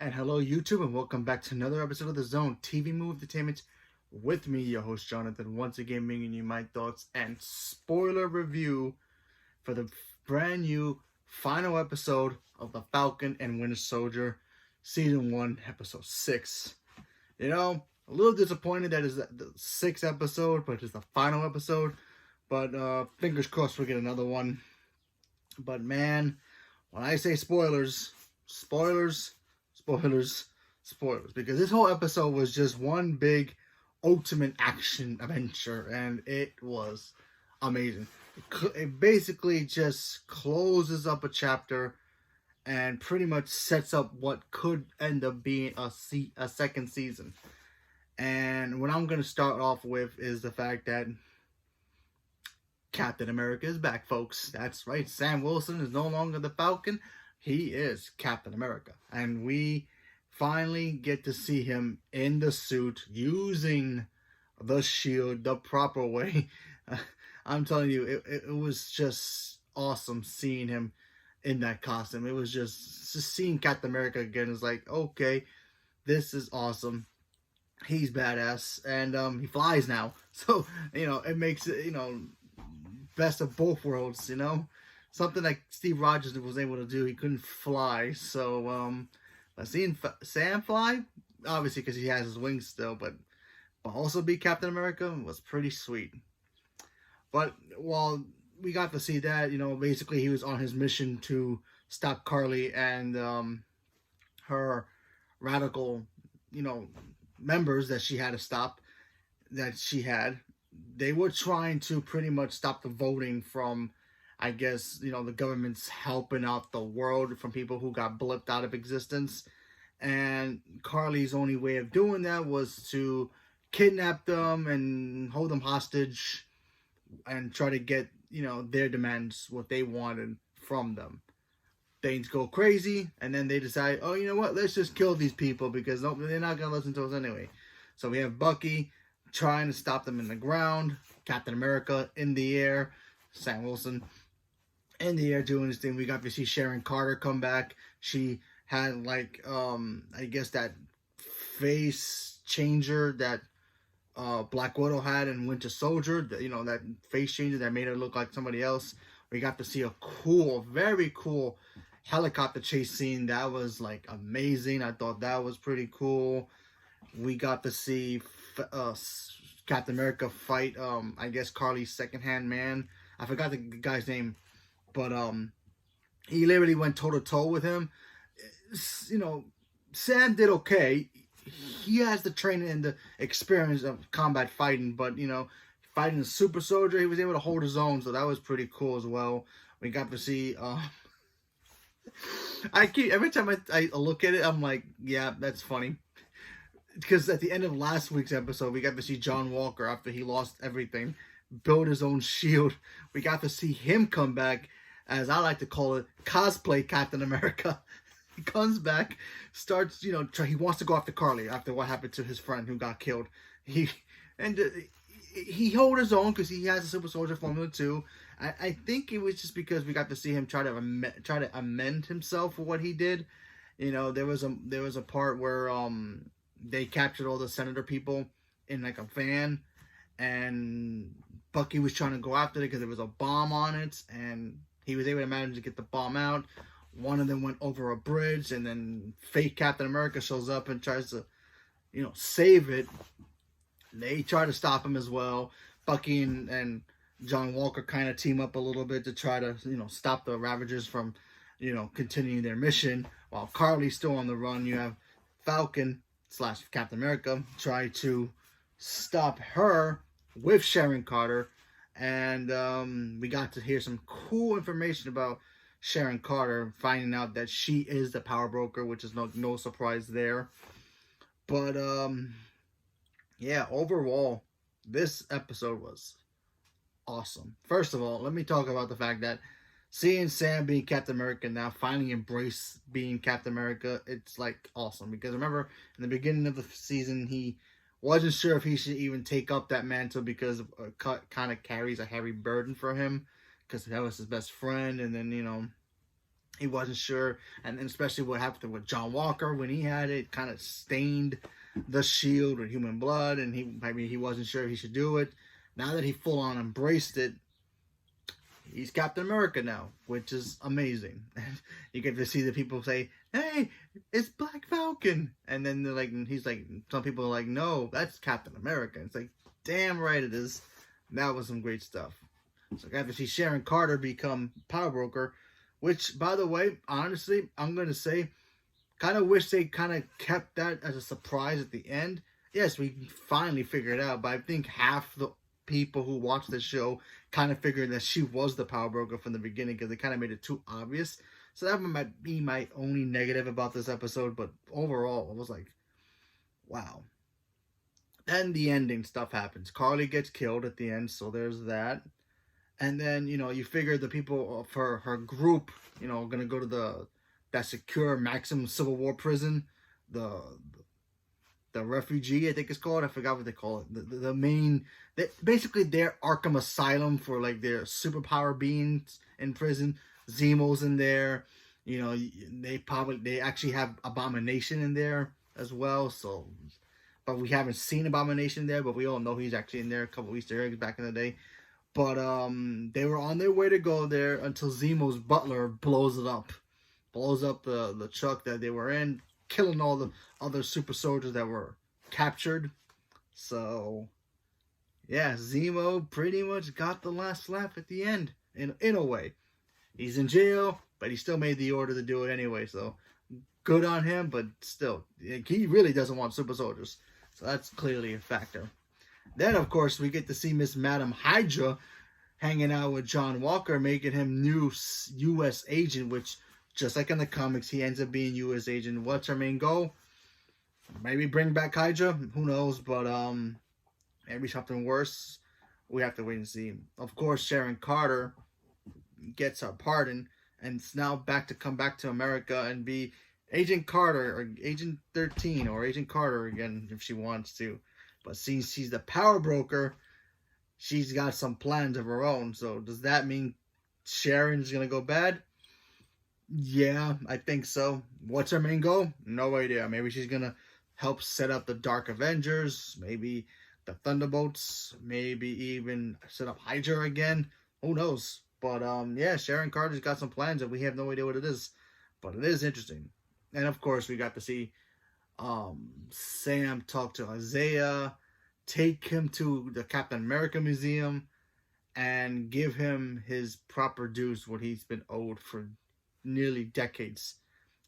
And hello, YouTube, and welcome back to another episode of The Zone TV Movie Entertainment with me, your host Jonathan. Once again, bringing you my thoughts and spoiler review for the brand new final episode of The Falcon and Winter Soldier, Season 1, Episode 6. A little disappointed that is the sixth episode, but it's the final episode. But fingers crossed we'll get another one. But man, when I say spoilers, spoilers, because this whole episode was just one big ultimate action adventure, and it was amazing. It basically just closes up a chapter and pretty much sets up what could end up being a second season. And what I'm going to start off with is the fact that Captain America is back, folks. That's right. Sam Wilson is no longer the Falcon. He is Captain America. And we finally get to see him in the suit using the shield the proper way. I'm telling you, it was just awesome seeing him in that costume. It was just seeing Captain America again is like, okay, this is awesome. He's badass. And he flies now. So, it makes it, best of both worlds, something like Steve Rogers was able to do. He couldn't fly, so seeing Sam fly, obviously because he has his wings still, but also be Captain America was pretty sweet. But while we got to see that, basically he was on his mission to stop Carly and her radical, members that she had to stop, they were trying to pretty much stop the voting from, I guess, the government's helping out the world from people who got blipped out of existence. And Carly's only way of doing that was to kidnap them and hold them hostage and try to get, their demands, what they wanted from them. Things go crazy, and then they decide, oh, you know what, let's just kill these people because they're not going to listen to us anyway. So we have Bucky trying to stop them in the ground, Captain America in the air, Sam Wilson in the air doing his thing. We got to see Sharon Carter come back. She had I guess that face changer that Black Widow had in Winter Soldier, that face changer that made her look like somebody else. We got to see a very cool helicopter chase scene that was amazing. I thought that was pretty cool. We got to see Captain America fight, I guess, Carly's second-hand man. I forgot the guy's name, but he literally went toe-to-toe with him. Sam did okay. He has the training and the experience of combat fighting, but, fighting a super soldier, he was able to hold his own, so that was pretty cool as well. We got to see, every time I look at it, I'm like, yeah, that's funny. Because at the end of last week's episode, we got to see John Walker, after he lost everything, build his own shield. We got to see him come back, as I like to call it, cosplay Captain America. He comes back, starts, he wants to go after Carly after what happened to his friend who got killed. He held his own because he has a super soldier formula too. I think it was just because we got to see him try to amend himself for what he did. There was a part where they captured all the senator people in a van, and Bucky was trying to go after it because there was a bomb on it, and he was able to manage to get the bomb out. One of them went over a bridge, and then fake Captain America shows up and tries to, save it. They try to stop him as well. Bucky and John Walker kind of team up a little bit to try to, stop the Ravagers from, continuing their mission. While Carly's still on the run, you have Falcon / Captain America try to stop her with Sharon Carter. And we got to hear some cool information about Sharon Carter, finding out that she is the power broker, which is no surprise there. But yeah, overall, this episode was awesome. First of all, let me talk about the fact that seeing Sam being Captain America now, finally embrace being Captain America, it's awesome. Because remember, in the beginning of the season, he wasn't sure if he should even take up that mantle because it kind of carries a heavy burden for him, because that was his best friend. And then, He wasn't sure, and especially what happened with John Walker when he had it, kind of stained the shield with human blood, and he wasn't sure if he should do it. Now that he full on embraced it, he's Captain America now, which is amazing. You get to see the people say, "Hey, it's Black Falcon," and then they're like, he's like, some people are like, "No, that's Captain America." It's like, damn right it is. That was some great stuff. So I got to see Sharon Carter become Power Broker, which, by the way, honestly, I'm gonna say, kind of wish they kind of kept that as a surprise at the end. Yes, we finally figured it out, but I think half the people who watched the show kind of figured that she was the Power Broker from the beginning because they kind of made it too obvious. So that might be my only negative about this episode, but overall, it was like, wow. Then the ending stuff happens. Carly gets killed at the end, so there's that. And then, you figure the people of her group, going to go to that secure maximum Civil War prison, the refugee, I think it's called. I forgot what they call it. The main, basically their Arkham Asylum for like their superpower beings in prison. Zemo's in there. They actually have Abomination in there as well. So, but we haven't seen Abomination there, but we all know he's actually in there. A couple Easter eggs back in the day. But they were on their way to go there until Zemo's butler blows it up. Blows up the truck that they were in, killing all the other super soldiers that were captured. So, yeah, Zemo pretty much got the last laugh at the end, in a way. He's in jail, but he still made the order to do it anyway, so good on him, but still, he really doesn't want super soldiers. So that's clearly a factor. Then, of course, we get to see Miss Madam Hydra hanging out with John Walker, making him new U.S. agent, which, just like in the comics, he ends up being U.S. agent. What's her main goal? Maybe bring back Hydra? Who knows? But maybe something worse. We have to wait and see. Of course, Sharon Carter gets her pardon, and it's now come back to America and be Agent Carter, or Agent 13, or Agent Carter again, if she wants to. But since she's the Power Broker, she's got some plans of her own. So does that mean Sharon's going to go bad? Yeah, I think so. What's her main goal? No idea. Maybe she's going to help set up the Dark Avengers. Maybe the Thunderbolts. Maybe even set up Hydra again. Who knows? But yeah, Sharon Carter's got some plans and we have no idea what it is. But it is interesting. And of course, we got to see Sam talk to Isaiah, take him to the Captain America Museum, and give him his proper dues, what he's been owed for nearly decades,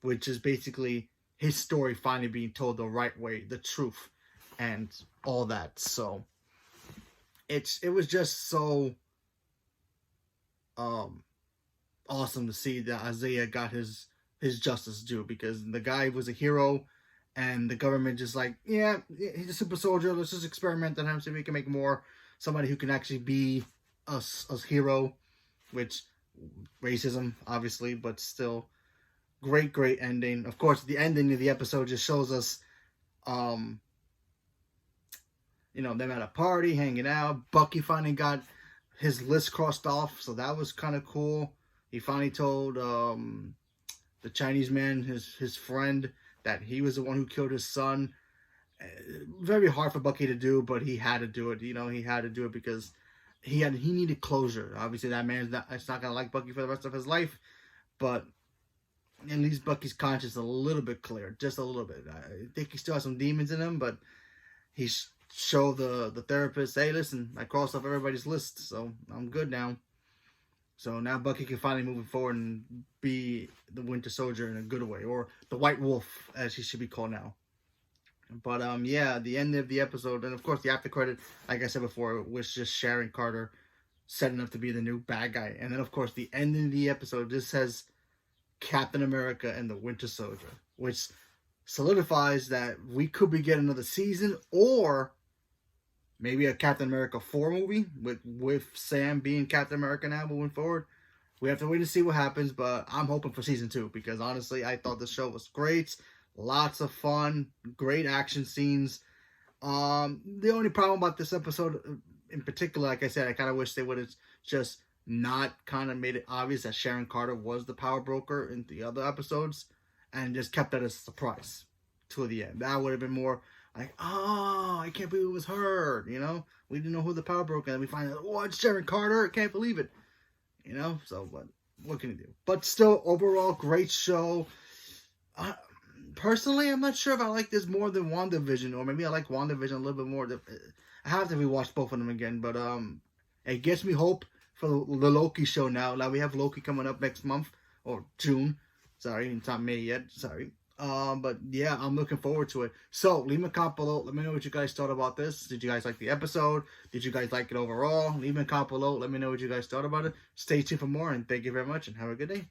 which is basically his story finally being told the right way, the truth, and all that. So it was just so awesome to see that Isaiah got his justice due, because the guy was a hero. And the government just like, yeah, he's a super soldier. Let's just experiment on him, see if we can make more. Somebody who can actually be a hero, which racism, obviously, but still great ending. Of course, the ending of the episode just shows us, them at a party, hanging out. Bucky finally got his list crossed off, so that was kind of cool. He finally told the Chinese man, his friend, that he was the one who killed his son. Very hard for Bucky to do, but he had to do it. He had to do it because he needed closure. Obviously, that man's not gonna like Bucky for the rest of his life, but at least Bucky's conscience a little bit clear, just a little bit. I think he still has some demons in him, but he showed the therapist, hey, listen, I crossed off everybody's list, so I'm good now. So now Bucky can finally move forward and be the Winter Soldier in a good way, or the White Wolf, as he should be called now. But yeah, the end of the episode, and of course the after credit, like I said before, was just Sharon Carter setting up to be the new bad guy. And then of course the end of the episode just says Captain America and the Winter Soldier, which solidifies that we could be getting another season, or maybe a Captain America 4 movie with Sam being Captain America now moving forward. We have to wait and see what happens, but I'm hoping for season 2 because honestly, I thought the show was great. Lots of fun, great action scenes. The only problem about this episode in particular, like I said, I kind of wish they would have just not kind of made it obvious that Sharon Carter was the power broker in the other episodes, and just kept that as a surprise to the end. That would have been more like, oh, I can't believe it was her. You know, we didn't know who the power broker, and we find out, oh, it's Sharon Carter. I can't believe it. You know, so what can you do? But still, overall, great show. Personally, I'm not sure if I like this more than WandaVision, or maybe I like WandaVision a little bit more. I have to rewatch both of them again, but it gives me hope for the Loki show now. Now we have Loki coming up next month, or June. Sorry, it's not May yet. Sorry. But yeah, I'm looking forward to it. So leave me a comment below. Let me know what you guys thought about this. Did you guys like the episode? Did you guys like it overall? Leave me a comment below. Let me know what you guys thought about it. Stay tuned for more, and thank you very much, and have a good day.